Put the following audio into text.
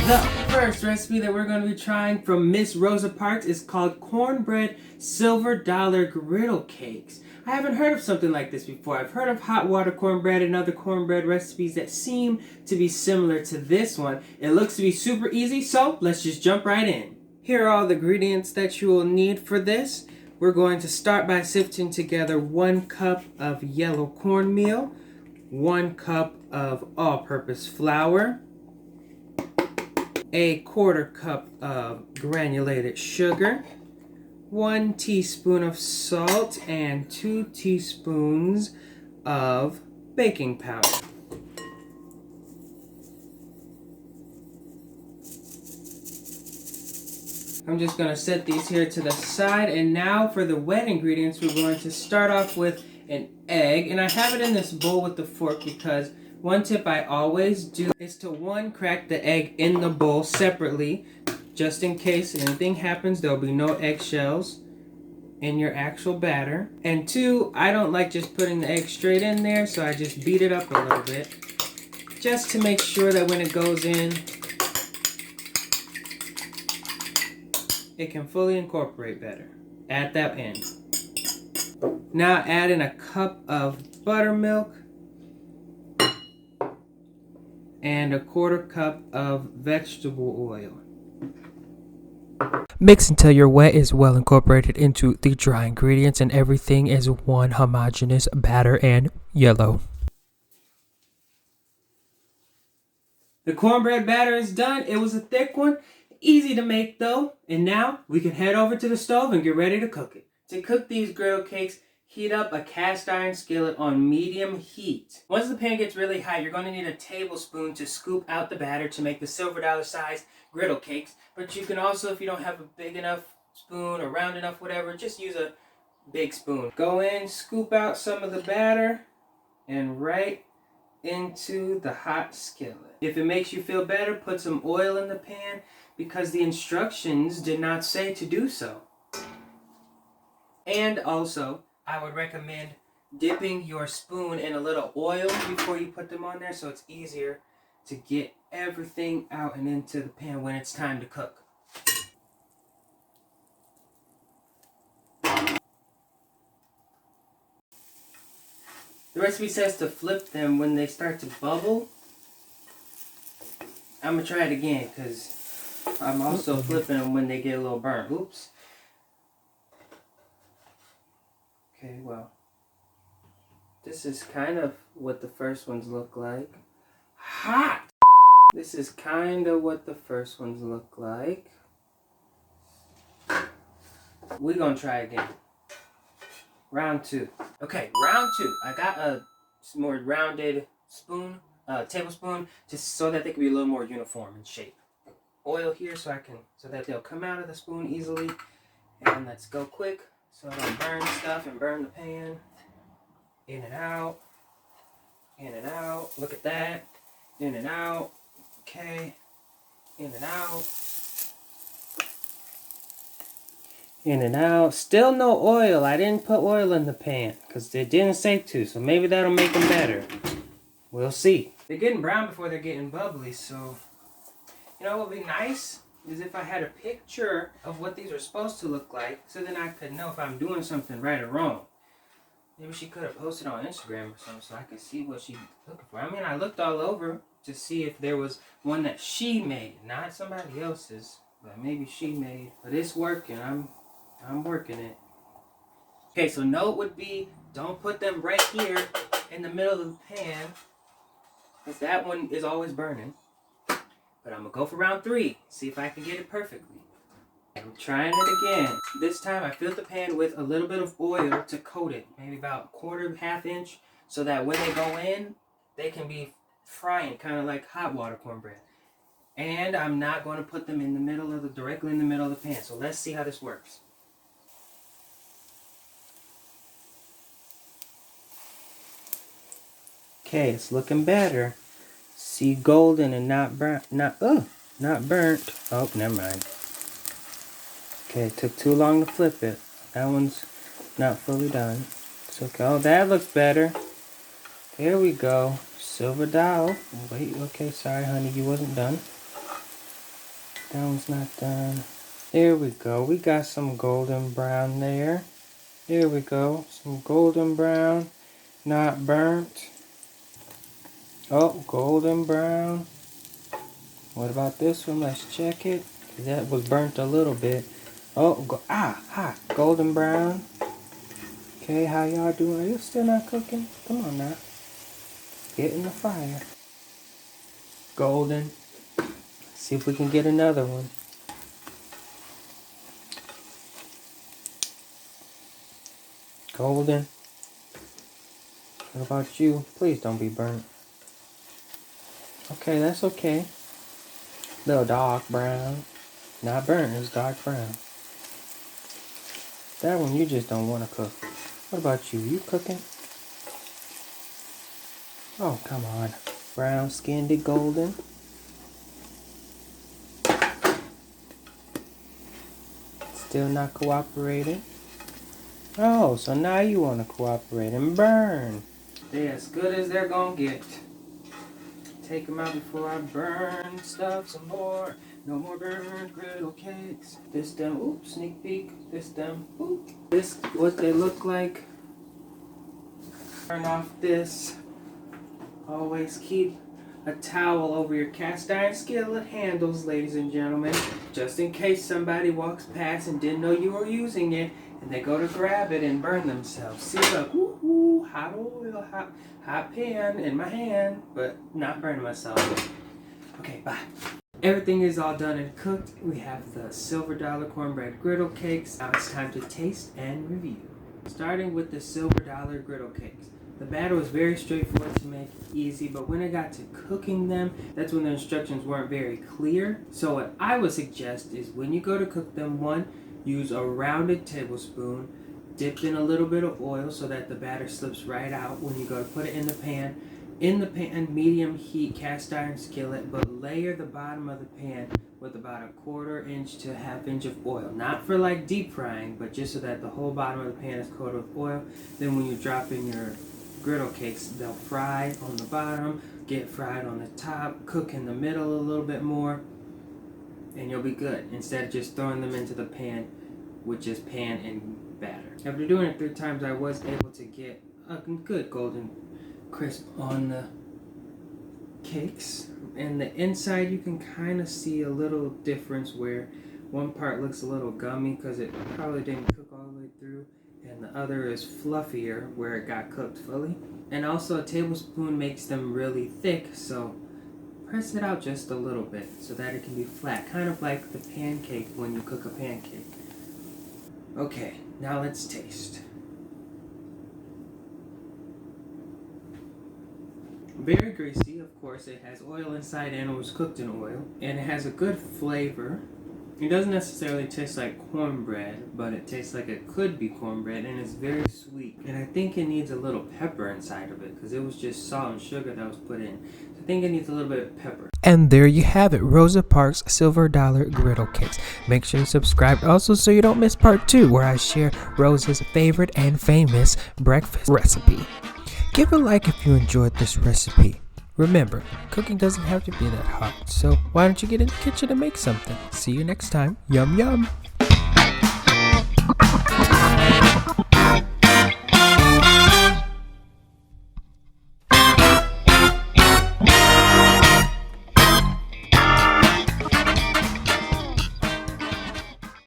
The first recipe that we're going to be trying from Miss Rosa Parks is called Cornbread Silver Dollar Griddle Cakes. I haven't heard of something like this before. I've heard of hot water cornbread and other cornbread recipes that seem to be similar to this one. It looks to be super easy, so let's just jump right in. Here are all the ingredients that you will need for this. We're going to start by sifting together 1 cup of yellow cornmeal, 1 cup of all-purpose flour, a 1/4 cup of granulated sugar, 1 teaspoon of salt, and 2 teaspoons of baking powder. I'm just going to set these here to the side, and now for the wet ingredients, we're going to start off with an egg, and I have it in this bowl with the fork because one tip I always do is to crack the egg in the bowl separately, just in case anything happens, there'll be no eggshells in your actual batter. And 2, I don't like just putting the egg straight in there, so I just beat it up a little bit, just to make sure that when it goes in, it can fully incorporate better at that end. Now add in a cup of buttermilk and a 1/4 cup of vegetable oil. Mix until your wet is well incorporated into the dry ingredients and everything is one homogeneous batter and yellow. The cornbread batter is done. It was a thick one, easy to make though. And now we can head over to the stove and get ready to cook it. To cook these griddle cakes, heat up a cast iron skillet on medium heat. Once the pan gets really hot, you're going to need a tablespoon to scoop out the batter to make the silver dollar size griddle cakes. But you can also, if you don't have a big enough spoon or round enough, whatever, just use a big spoon. Go in, scoop out some of the batter, and right into the hot skillet. If it makes you feel better, put some oil in the pan because the instructions did not say to do so. And also, I would recommend dipping your spoon in a little oil before you put them on there so it's easier to get everything out and into the pan when it's time to cook. The recipe says to flip them when they start to bubble. I'm going to try it again because I'm also flipping them when they get a little burnt. Oops. Okay, well, this is kind of what the first ones look like. Hot! This is kind of what the first ones look like. We're going to try again. Round 2. Okay, round 2. I got a more rounded spoon, tablespoon, just so that they can be a little more uniform in shape. Oil here so that they'll come out of the spoon easily. And let's go quick so I don't burn stuff and burn the pan. In and out. In and out. Look at that. In and out. Okay. In and out. In and out. Still no oil. I didn't put oil in the pan because they didn't say to, so maybe that'll make them better. We'll see. They're getting brown before they're getting bubbly, so you know what would be nice is if I had a picture of what these are supposed to look like so then I could know if I'm doing something right or wrong. Maybe she could have posted on Instagram or something so I could see what she's looking for. I mean, I looked all over to see if there was one that she made, not somebody else's, but maybe she made. But it's working. I'm working it. Okay, so note would be don't put them right here in the middle of the pan because that one is always burning. But I'm going to go for round 3, see if I can get it perfectly. I'm trying it again. This time I filled the pan with a little bit of oil to coat it, maybe about 1/4, ½ inch, so that when they go in, they can be frying, kind of like hot water cornbread. And I'm not going to put them in the middle of directly in the middle of the pan. So let's see how this works. Okay, it's looking better. See golden and not burnt. Not burnt. Oh, never mind. Okay, it took too long to flip it. That one's not fully done. It's okay. Oh, that looks better. There we go. Silver dollar. Wait, okay, sorry honey, you wasn't done. That one's not done. There we go. We got some golden brown there. There we go. Some golden brown. Not burnt. Oh, golden brown. What about this one? Let's check it. That was burnt a little bit. Oh, hot. Golden brown. Okay, how y'all doing? Are you still not cooking? Come on now. Get in the fire. Golden. See if we can get another one. Golden. What about you? Please don't be burnt. Okay, that's okay. Little dark brown. Not burnt, it's dark brown. That one you just don't want to cook. What about you? You cooking? Oh, come on. Brown skinned it golden. Still not cooperating. Oh, so now you want to cooperate and burn. They're as good as they're gonna get. Take them out before I burn stuff some more. No more burned griddle cakes. This them, oops, sneak peek. This them, oop. This what they look like. Turn off this. Always keep a towel over your cast iron skillet handles, ladies and gentlemen. Just in case somebody walks past and didn't know you were using it. And they go to grab it and burn themselves. See, look, woo, hot oil, hot pan in my hand, but not burning myself. Okay, bye. Everything is all done and cooked. We have the Silver Dollar Cornbread Griddle Cakes. Now it's time to taste and review. Starting with the Silver Dollar Griddle Cakes. The batter was very straightforward to make, easy, but when it got to cooking them, that's when the instructions weren't very clear. So what I would suggest is when you go to cook them, one, use a rounded tablespoon, dipped in a little bit of oil so that the batter slips right out when you go to put it in the pan. In the pan, medium heat cast iron skillet, but layer the bottom of the pan with about a 1/4 inch to 1/2 inch of oil. Not for like deep frying, but just so that the whole bottom of the pan is coated with oil. Then when you drop in your griddle cakes, they'll fry on the bottom, get fried on the top, cook in the middle a little bit more, and you'll be good, instead of just throwing them into the pan with just pan and batter. After doing it 3 times, I was able to get a good golden crisp on the cakes. And the inside, you can kind of see a little difference where one part looks a little gummy because it probably didn't cook all the way through, and the other is fluffier where it got cooked fully. And also a tablespoon makes them really thick, so press it out just a little bit so that it can be flat, kind of like the pancake when you cook a pancake. Okay, now let's taste. Very greasy, of course. It has oil inside and it was cooked in oil, and it has a good flavor. It doesn't necessarily taste like cornbread, but it tastes like it could be cornbread, and it's very sweet. And I think it needs a little pepper inside of it because it was just salt and sugar that was put in. So I think it needs a little bit of pepper. And there you have it, Rosa Parks Silver Dollar Griddle Cakes. Make sure to subscribe also so you don't miss part 2 where I share Rosa's favorite and famous breakfast recipe. Give a like if you enjoyed this recipe. Remember, cooking doesn't have to be that hard, so why don't you get in the kitchen and make something? See you next time. Yum yum!